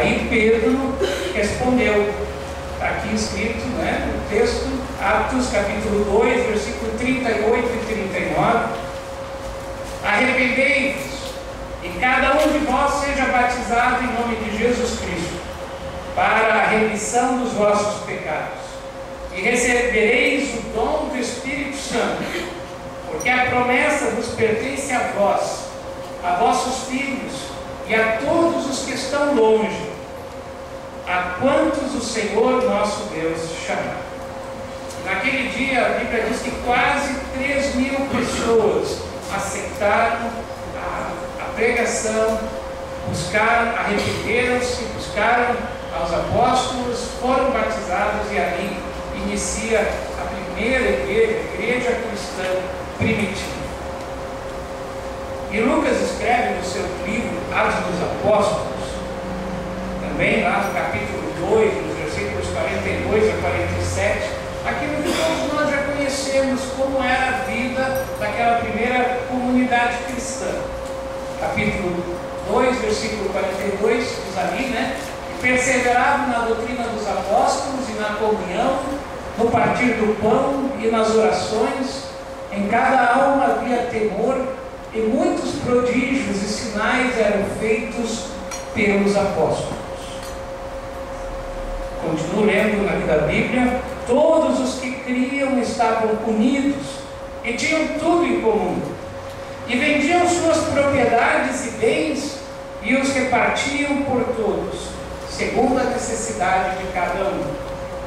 Aí Pedro respondeu, está aqui escrito, né, no texto, Atos capítulo 2, versículo 38 e 39. Arrependei-vos, e cada um de vós seja batizado em nome de Jesus Cristo, para a remissão dos vossos pecados, e recebereis o dom do Espírito Santo, porque a promessa vos pertence a vós, a vossos filhos e a todos os que estão longe, a quantos o Senhor nosso Deus chamar. Naquele dia, a Bíblia diz que quase 3.000 pessoas aceitaram a pregação, buscaram, arrependeram-se, buscaram aos apóstolos, foram batizados, e ali inicia a primeira igreja, a igreja cristã primitiva. E Lucas escreve no seu livro Atos dos Apóstolos, também lá no capítulo 2, nos versículos 42 a 47, aquilo que todos nós já conhecemos, como era a vida daquela primeira comunidade cristã. Capítulo 2, versículo 42, diz ali, né? E perseveravam na doutrina dos apóstolos e na comunhão, no partir do pão e nas orações. Em cada alma havia temor, e muitos prodígios e sinais eram feitos pelos apóstolos. Continuo lendo aqui da Bíblia. Todos os que criam estavam unidos e tinham tudo em comum, e vendiam suas propriedades e bens e os repartiam por todos, segundo a necessidade de cada um.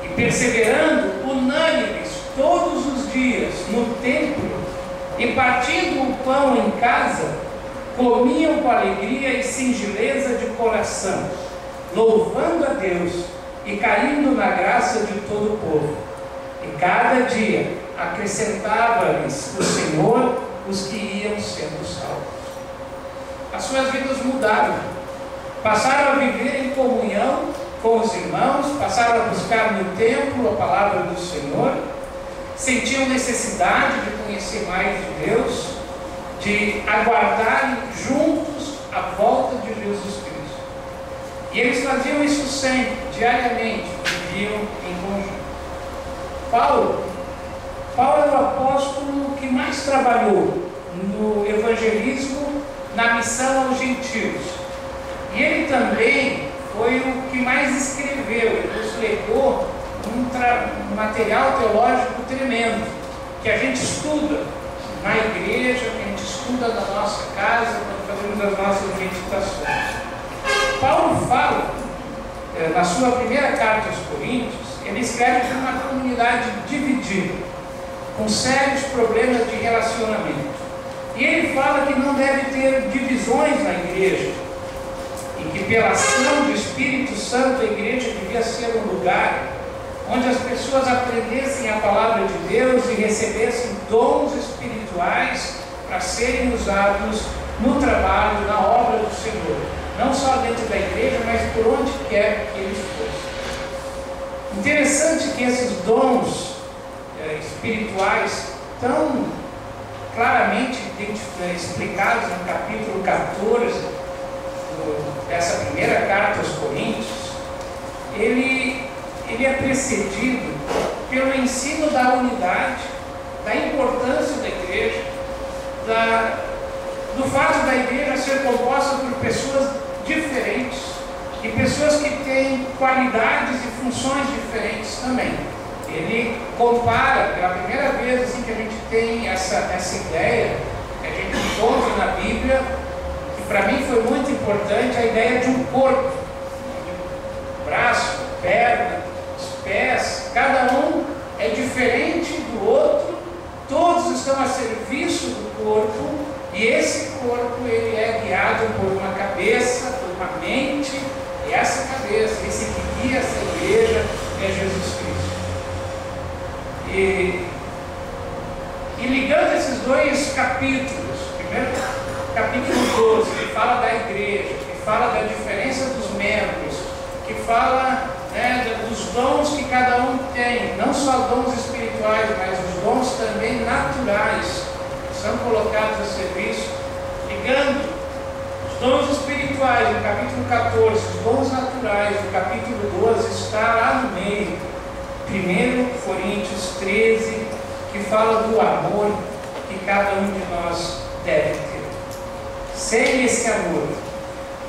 E perseverando unânimes todos os dias no templo, e partindo o pão em casa, comiam com alegria e singeleza de coração, louvando a Deus e caindo na graça de todo o povo. E cada dia acrescentava-lhes o Senhor os que iam sendo salvos. As suas vidas mudaram, passaram a viver em comunhão com os irmãos, passaram a buscar no templo a palavra do Senhor, sentiam necessidade de conhecer mais de Deus, de aguardarem juntos a volta de Jesus Cristo. E eles faziam isso sempre, diariamente, viviam em conjunto. Paulo é o apóstolo que mais trabalhou no evangelismo, na missão aos gentios. E ele também foi o que mais escreveu, ele nos legou um material teológico tremendo, que a gente estuda na igreja, que a gente estuda na nossa casa, quando fazemos as nossas meditações. Paulo fala, na sua primeira carta aos Coríntios, ele escreve de uma comunidade dividida, com sérios problemas de relacionamento. E ele fala que não deve ter divisões na igreja, e que pela ação do Espírito Santo a igreja devia ser um lugar onde as pessoas aprendessem a palavra de Deus e recebessem dons espirituais para serem usados no trabalho, na obra do Senhor. Não só dentro da igreja, mas por onde quer que eles fossem. Interessante que esses dons espirituais, tão claramente explicados no capítulo 14 dessa primeira carta aos Coríntios, ele é precedido pelo ensino da unidade, da importância da igreja, do fato da igreja ser composta por pessoas diferentes e pessoas que têm qualidades e funções diferentes também. Ele compara, pela primeira vez assim, que a gente tem essa ideia, que a gente encontra na Bíblia, que para mim foi muito importante, a ideia de um corpo, braço, perna, os pés, cada um é diferente do outro, todos estão a serviço do corpo, e esse corpo ele é guiado por uma cabeça, por uma mente, e essa cabeça, esse que guia essa igreja é Jesus Cristo. E ligando esses dois capítulos, primeiro capítulo 12, que fala da igreja, que fala da diferença dos membros, que fala dos dons que cada um tem, não só dons espirituais, mas os dons também naturais, que são colocados a serviço, ligando os dons espirituais, no capítulo 14, os dons naturais naturais. O capítulo 12 está lá no meio. 1 Coríntios 13, que fala do amor que cada um de nós deve ter. Sem esse amor,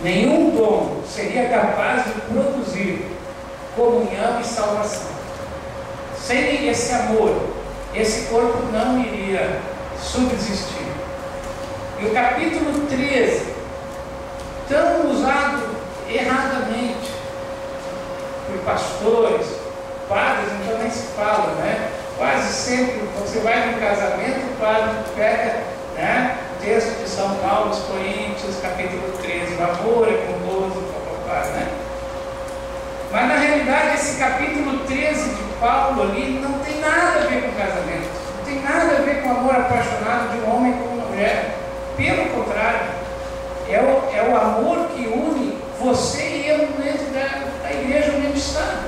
nenhum dom seria capaz de produzir comunhão e salvação. Sem esse amor, esse corpo não iria subsistir. E o capítulo 13, tão usado erradamente por pastores, padres, então nem se fala, né? Quase sempre, quando você vai num casamento, o padre pega, né, texto de São Paulo, aos Coríntios, capítulo 13, o amor é bondoso, papapá, né? Mas na realidade esse capítulo 13 de Paulo ali não tem nada a ver com casamento, não tem nada a ver com o amor apaixonado de um homem com uma mulher. Pelo contrário, é o amor que une você e eu dentro da igreja onde está.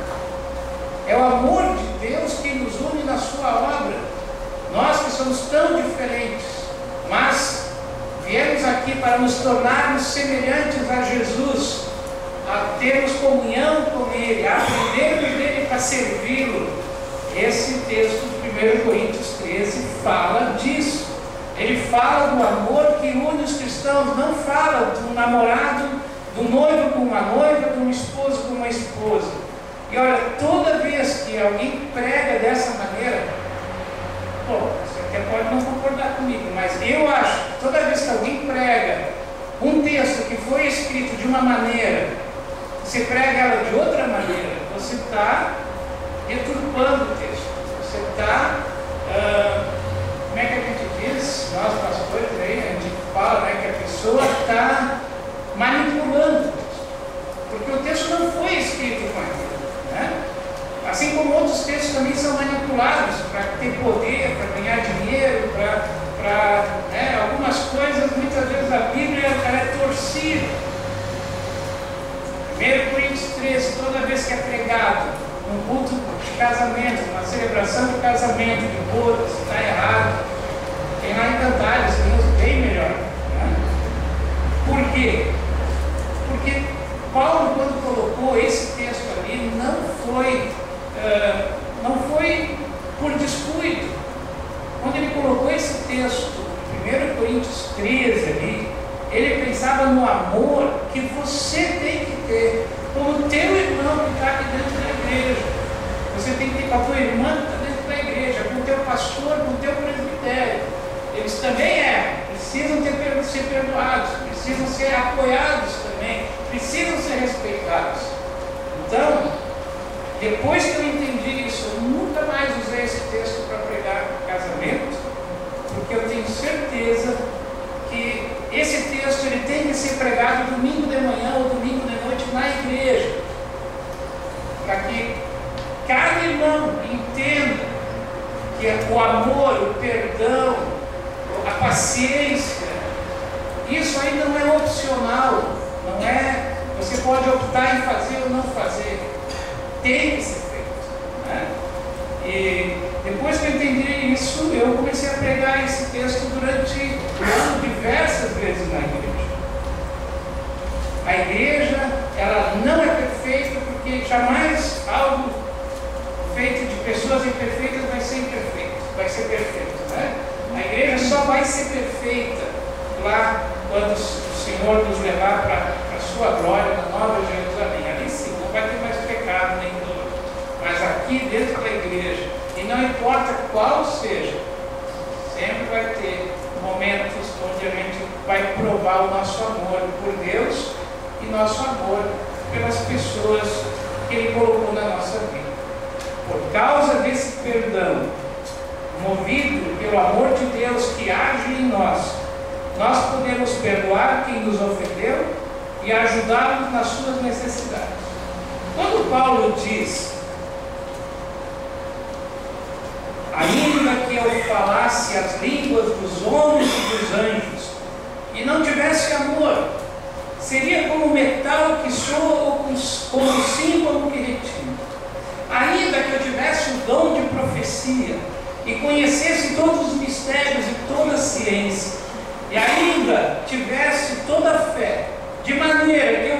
É o amor de Deus que nos une na sua obra. Nós que somos tão diferentes, mas viemos aqui para nos tornarmos semelhantes a Jesus, a termos comunhão com Ele, a aprendermos dele para servi-lo. Esse texto de 1 Coríntios 13 fala disso. Ele fala do amor que une os cristãos, não fala do namorado, do noivo com uma noiva, de um esposo com uma esposa. E olha, toda vez que alguém prega dessa maneira, você até pode não concordar comigo, mas eu acho que toda vez que alguém prega um texto que foi escrito de uma maneira, você prega ela de outra maneira, você está deturpando o texto, você está, como é que a gente diz, nós pastores aí, a gente fala, né, que a pessoa está manipulando o texto, porque o texto não foi escrito com aquilo, né? Assim como outros textos também são manipulados para ter poder, para ganhar dinheiro, para né, algumas coisas, muitas vezes a Bíblia ela é torcida. 1 Coríntios 13, toda vez que é pregado num culto de casamento, numa celebração de casamento, de bodas, está errado. Tem lá em Cantares, bem melhor. Né? Por quê? Porque Paulo, quando colocou esse texto ali, não foi por descuido. Quando ele colocou esse texto, 1 Coríntios 13 ali, ele pensava no amor que você tem que ter com o teu irmão que está aqui dentro da igreja. Você tem que ter com a tua irmã que está dentro da igreja, com o teu pastor, com o teu presbitério. Eles também precisam ser perdoados, precisam ser apoiados também, precisam ser respeitados. Então, depois que eu entendi isso, eu nunca mais usei esse texto para pregar casamento, porque eu tenho certeza que esse texto ele tem que ser pregado domingo de manhã ou domingo de noite na igreja, para que cada irmão entenda que o amor, o perdão, a paciência, isso aí não é opcional, não é, você pode optar em fazer ou não fazer, tem que ser feito, né? E depois que eu entendi isso, eu comecei a pregar esse texto durante o ano diversas vezes na igreja. A igreja, ela não é perfeita, porque jamais algo feito de pessoas imperfeitas vai ser imperfeito, vai ser perfeito, né? A igreja só vai ser perfeita lá quando o Senhor nos levar para a sua glória na Nova Jerusalém. Ali sim, não vai ter mais pecado nem dor. Mas aqui dentro da igreja, e não importa qual seja, sempre vai ter momentos onde a gente vai provar o nosso amor por Deus e nosso amor pelas pessoas que Ele colocou na nossa vida. Por causa desse perdão, movido pelo amor de Deus que age em nós, nós podemos perdoar quem nos ofendeu e ajudá-los nas suas necessidades. Quando Paulo diz: ainda que eu falasse as línguas dos homens e dos anjos e não tivesse amor, seria como metal que soa ou como símbolo que retina. Ainda que eu tivesse o dom de profecia e conhecesse todos os mistérios e toda a ciência, e ainda tivesse toda a fé, de maneira que